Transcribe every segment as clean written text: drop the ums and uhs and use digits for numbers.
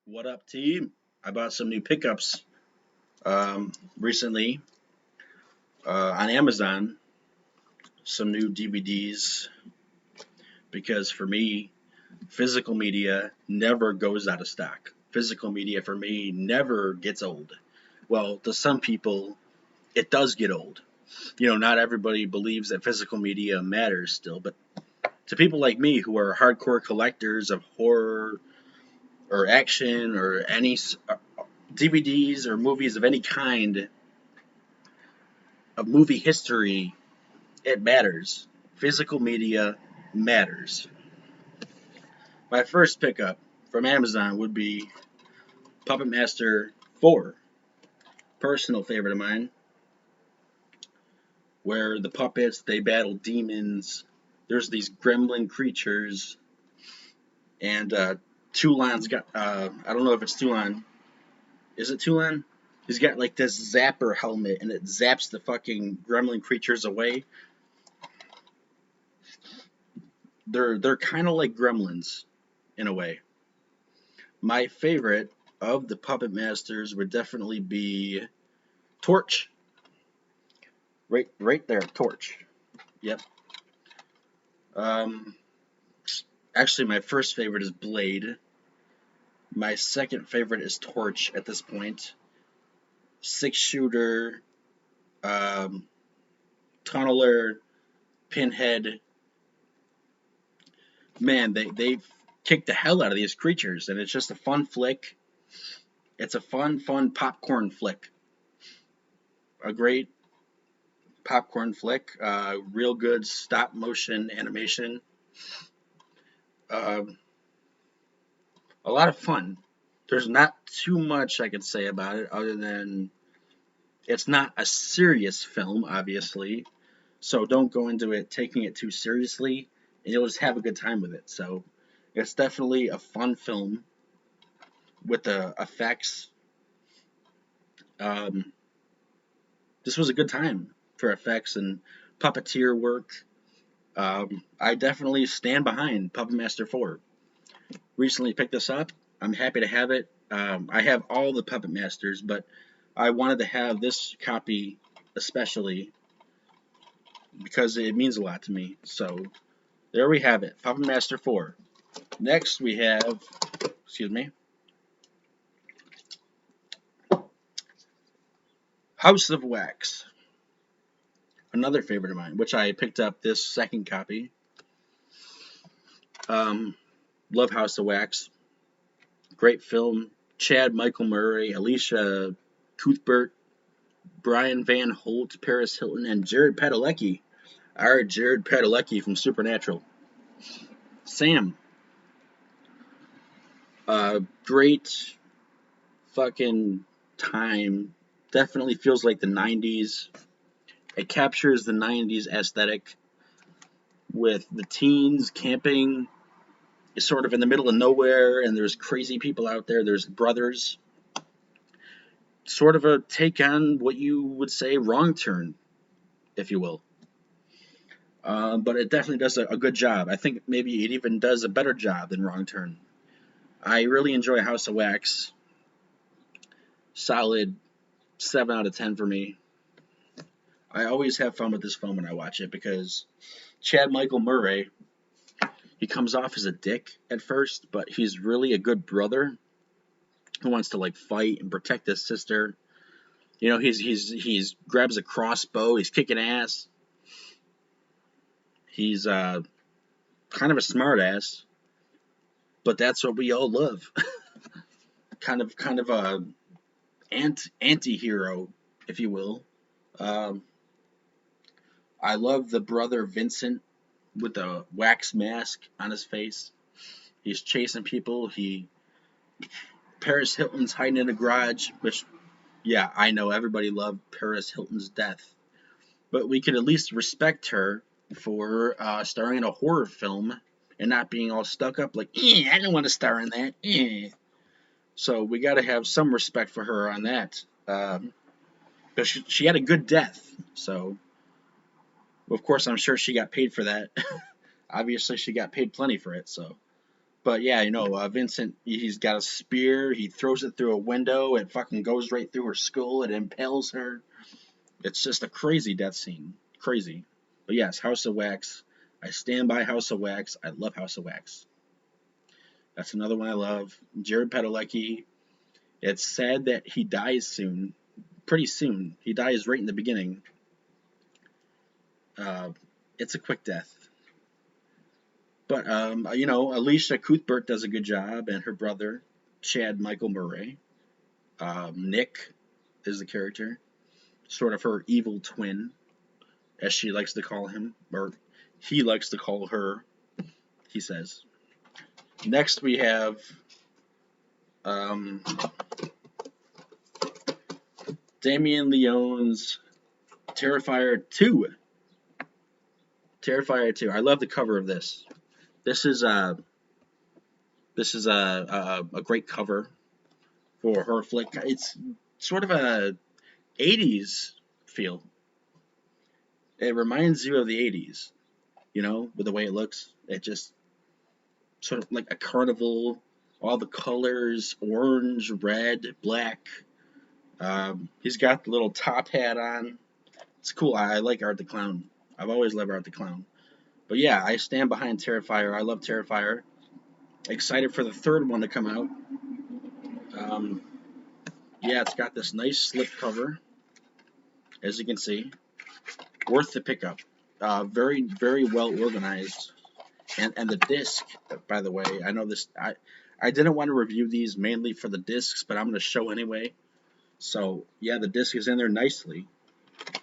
What up, team? I bought some new pickups recently on Amazon. Some new DVDs because for me, physical media never goes out of stock. Physical media for me never gets old. Well, to some people, it does get old. Not everybody believes that physical media matters still, but to people like me who are hardcore collectors of horror or action or any DVDs or movies of any kind of movie history, it matters. Physical media matters. My first pickup from Amazon would be Puppet Master 4, personal favorite of mine, where the puppets they battle demons. There's these gremlin creatures, and Toulon's got I don't know if it's Toulon. Is it Toulon? He's got like this zapper helmet, and it zaps the fucking gremlin creatures away. They're kind of like gremlins in a way. My favorite of the Puppet Masters would definitely be Torch. Right there, Torch. Yep. Um, Actually, my first favorite is Blade. My second favorite is Torch at this point. Six shooter, um, Tunneler, Pinhead. Man, they kick the hell out of these creatures, and it's just a fun flick. It's a fun popcorn flick. A great popcorn flick. Real good stop motion animation. Um, a lot of fun. There's not too much I can say about it other than it's not a serious film, obviously. So don't go into it taking it too seriously, and you'll just have a good time with it. So it's definitely a fun film with the effects. Um, this was a good time for effects and puppeteer work. I definitely stand behind Puppet Master 4. Recently picked this up. I'm happy to have it. I have all the Puppet Masters, but I wanted to have this copy especially because it means a lot to me. So there we have it, Puppet Master 4. Next we have, excuse me, House of Wax, another favorite of mine, which I picked up this second copy. Um, love House of Wax, great film. Chad Michael Murray, Alicia Cuthbert, Brian Van Holt, Paris Hilton, and Jared Padalecki. Our Jared Padalecki from Supernatural. Sam, great fucking time. Definitely feels like the 90s. It captures the 90s aesthetic with the teens camping. It's sort of in the middle of nowhere, and there's crazy people out there. There's brothers. Sort of a take on what you would say Wrong Turn, if you will. But it definitely does a good job. I think maybe it even does a better job than Wrong Turn. I really enjoy House of Wax. Solid 7 out of 10 for me. I always have fun with this film when I watch it because Chad Michael Murray, he comes off as a dick at first, but he's really a good brother who wants to like fight and protect his sister. He's grabs a crossbow, he's kicking ass. He's kind of a smart ass, but that's what we all love. kind of a anti-hero, if you will. Um, I love the brother Vincent with the wax mask on his face. He's chasing people. Paris Hilton's hiding in a garage, which, yeah, I know everybody loved Paris Hilton's death, but we could at least respect her for starring in a horror film and not being all stuck up like, I don't want to star in that. So we got to have some respect for her on that. But she had a good death, so of course I'm sure she got paid for that. Obviously, she got paid plenty for it, so But yeah, Vincent, he's got a spear. He throws it through a window. It fucking goes right through her skull. It impales her. It's just a crazy death scene. Crazy. But yes, House of Wax. I stand by House of Wax. I love House of Wax. That's another one I love. Jared Padalecki. It's sad that he dies soon. Pretty soon. He dies right in the beginning. It's a quick death. But, Alicia Cuthbert does a good job, and her brother, Chad Michael Murray. Nick is the character. Sort of her evil twin, as she likes to call him, or he likes to call her, he says. Next we have Damien Leone's Terrifier 2. Terrifier 2. I love the cover of this. This is a great cover for her flick. It's sort of a 80s feel. It reminds you of the 80s, with the way it looks. It just sort of like a carnival, all the colors, orange, red, black. He's got the little top hat on. It's cool. I like Art the Clown. I've always loved Art the Clown. But yeah, I stand behind Terrifier. I love Terrifier. Excited for the third one to come out. Yeah, it's got this nice slip cover, as you can see. Worth the pickup. Very, very well organized. And the disc, by the way, I know this. I didn't want to review these mainly for the discs, but I'm going to show anyway. So yeah, the disc is in there nicely,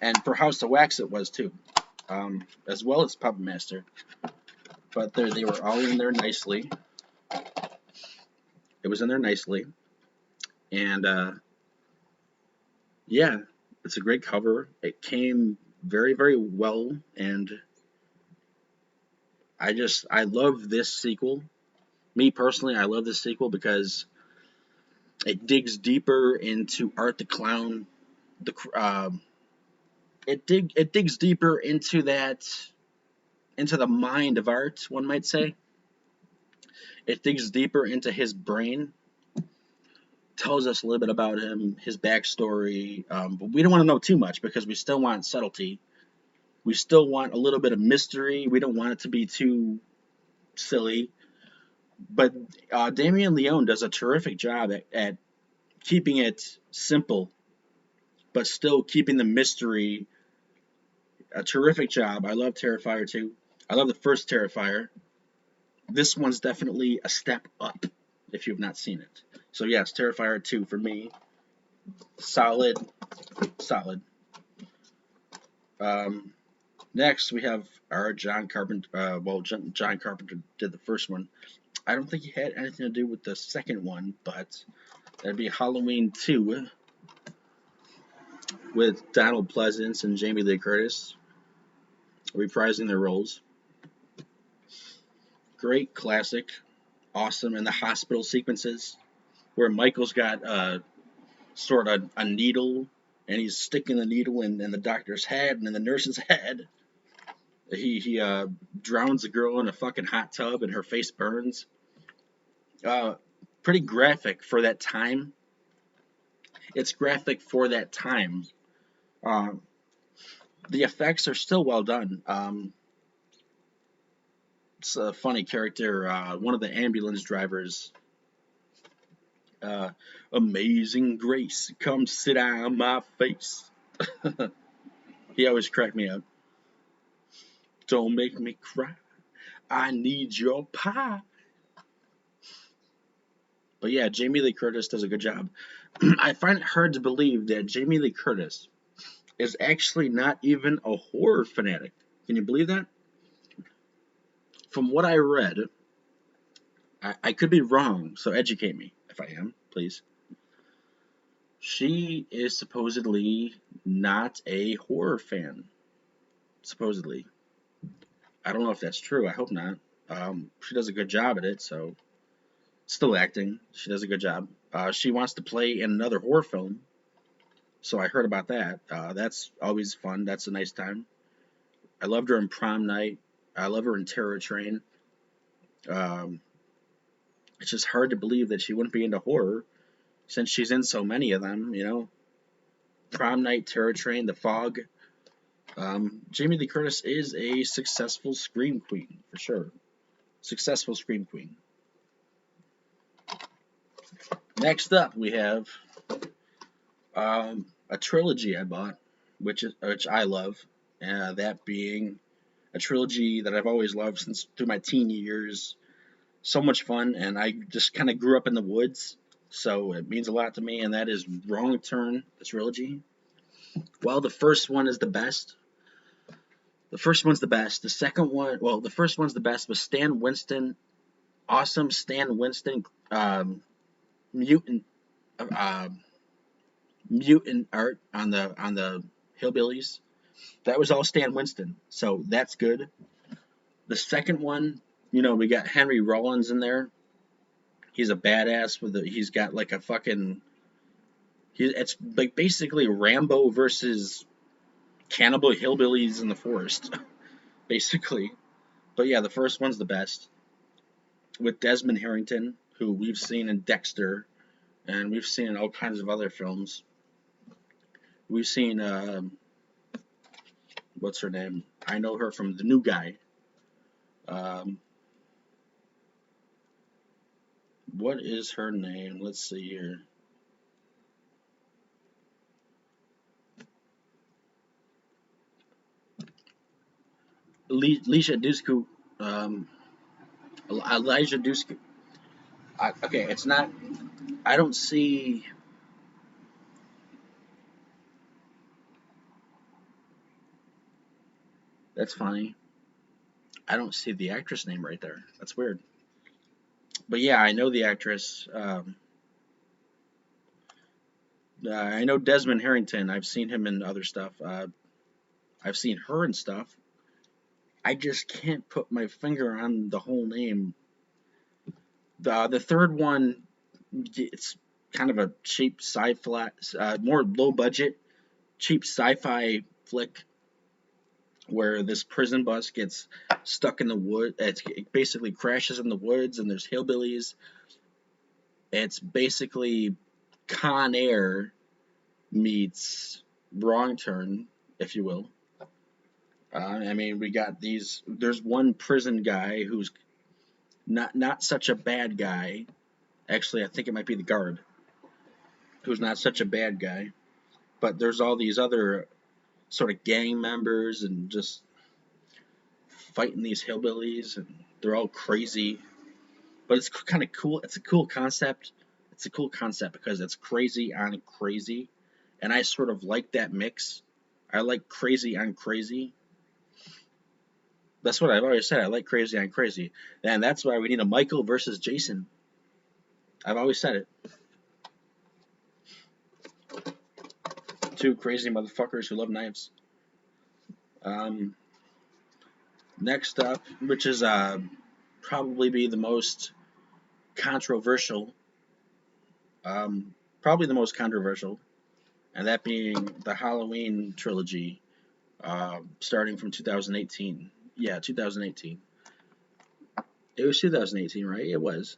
and for House of Wax it was too, as well as Puppet Master. But they were all in there nicely. It was in there nicely, and yeah, it's a great cover. It came very, very well, and I love this sequel. Me personally, I love this sequel because it digs deeper into Art the Clown. It digs deeper into the mind of Art, one might say. It digs deeper into his brain, tells us a little bit about him, his backstory, but we don't want to know too much because we still want subtlety. We still want a little bit of mystery. We don't want it to be too silly. But Damien Leone does a terrific job at keeping it simple, but still keeping the mystery. A terrific job. I love Terrifier 2. I love the first Terrifier. This one's definitely a step up if you've not seen it. So yes, Terrifier 2 for me. Solid. Next we have our John Carpenter. John Carpenter did the first one. I don't think he had anything to do with the second one, but that'd be Halloween 2 with Donald Pleasence and Jamie Lee Curtis reprising their roles. Great classic, awesome, and the hospital sequences where Michael's got sort of a needle and he's sticking the needle in the doctor's head and in the nurse's head. He drowns a girl in a fucking hot tub and her face burns. Pretty graphic for that time. It's graphic for that time. The effects are still well done. It's a funny character. One of the ambulance drivers. Amazing Grace, come sit on my face. He always cracked me up. Don't make me cry. I need your pie. But yeah, Jamie Lee Curtis does a good job. I find it hard to believe that Jamie Lee Curtis is actually not even a horror fanatic. Can you believe that? From what I read, I could be wrong, so educate me if I am, please. She is supposedly not a horror fan. Supposedly. I don't know if that's true. I hope not. She does a good job at it, so still acting. She does a good job. She wants to play in another horror film, so I heard about that. That's always fun. That's a nice time. I loved her in Prom Night. I love her in Terror Train. It's just hard to believe that she wouldn't be into horror since she's in so many of them, you know? Prom Night, Terror Train, The Fog. Jamie Lee Curtis is a successful scream queen, for sure. Successful scream queen. Next up, we have a trilogy I bought, which I love, that being a trilogy that I've always loved since through my teen years. So much fun, and I just kind of grew up in the woods, so it means a lot to me, and that is Wrong Turn, the trilogy. Well, the first one is the best. The first one's the best. The second one, well, the first one's the best, but Stan Winston, awesome Stan Winston, mutant, uh, mutant art on the Hillbillies. That was all Stan Winston, so that's good. The second one, we got Henry Rollins in there. He's a badass he's got like a fucking, it's like basically Rambo versus cannibal hillbillies in the forest, basically. But yeah, the first one's the best with Desmond Harrington, who we've seen in Dexter, and we've seen in all kinds of other films. We've seen what's her name? I know her from The New Guy. What is her name? Let's see here. Elijah Dushku. Elijah Dushku. Okay, it's not. I don't see. That's funny. I don't see the actress name right there. That's weird. But yeah, I know the actress. I know Desmond Harrington. I've seen him in other stuff. I've seen her and stuff. I just can't put my finger on the whole name. The third one, it's kind of a cheap sci-fi, more low budget, cheap sci-fi flick where this prison bus gets stuck in the wood. It basically crashes in the woods, and there's hillbillies. It's basically Con Air meets Wrong Turn, if you will. I mean, we got these. There's one prison guy who's not such a bad guy. Actually, I think it might be the guard, who's not such a bad guy. But there's all these other sort of gang members and just fighting these hillbillies, and they're all crazy. But it's kind of cool. It's a cool concept. It's a cool concept because it's crazy on crazy, and I sort of like that mix. I like crazy on crazy. That's what I've always said. I like crazy on crazy, and that's why we need a Michael versus Jason. I've always said it. Two crazy motherfuckers who love knives. Um, Next up, which is probably be the most controversial, probably the most controversial, and that being the Halloween trilogy, starting from 2018. Yeah, 2018. It was 2018, right? It was.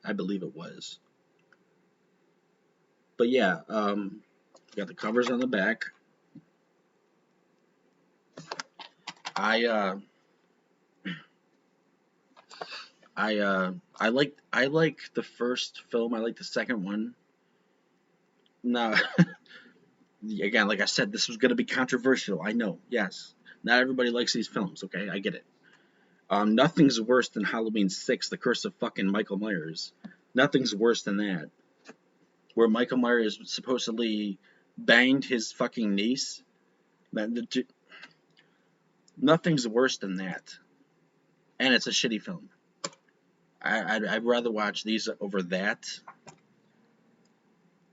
I believe it was. But yeah, got the covers on the back. I I like the first film. I like the second one. No, again, like I said, this was gonna be controversial. I know. Yes, not everybody likes these films. Okay, I get it. Nothing's worse than Halloween 6, The Curse of fucking Michael Myers. Nothing's worse than that. Where Michael Myers supposedly banged his fucking niece. Nothing's worse than that. And it's a shitty film. I'd rather watch these over that.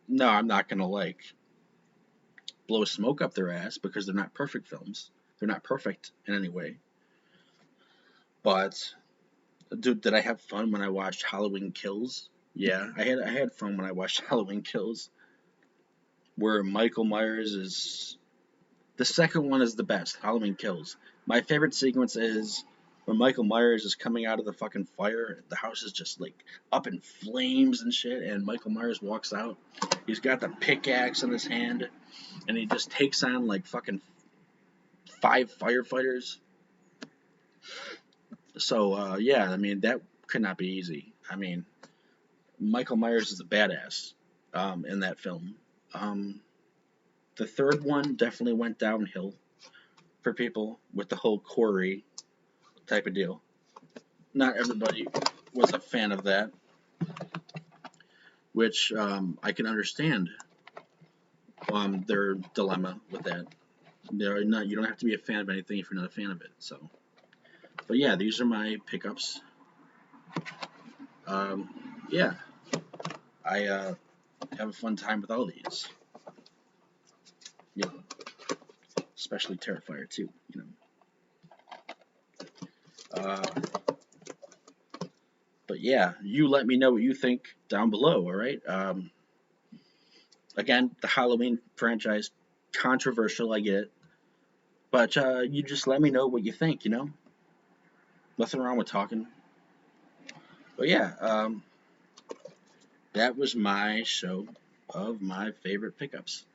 No, I'm not gonna blow smoke up their ass because they're not perfect films. They're not perfect in any way. But dude, did I have fun when I watched Halloween Kills? Yeah, I had fun when I watched Halloween Kills. Where Michael Myers is, the second one is the best. Halloween Kills. My favorite sequence is when Michael Myers is coming out of the fucking fire, the house is just like up in flames and shit, and Michael Myers walks out. He's got the pickaxe in his hand, and he just takes on like fucking 5 firefighters. So yeah, I mean that could not be easy. I mean, Michael Myers is a badass in that film. Um, the third one definitely went downhill for people with the whole Corey type of deal. Not everybody was a fan of that, which I can understand their dilemma with that. They're not, you don't have to be a fan of anything if you're not a fan of it. So, but yeah, these are my pickups. Yeah, I have a fun time with all these. Yeah, especially Terrifier 2. You know. But yeah, you let me know what you think down below. All right. Again, the Halloween franchise, controversial. I get it, but you just let me know what you think. You know, nothing wrong with talking. But yeah, that was my show of my favorite pickups.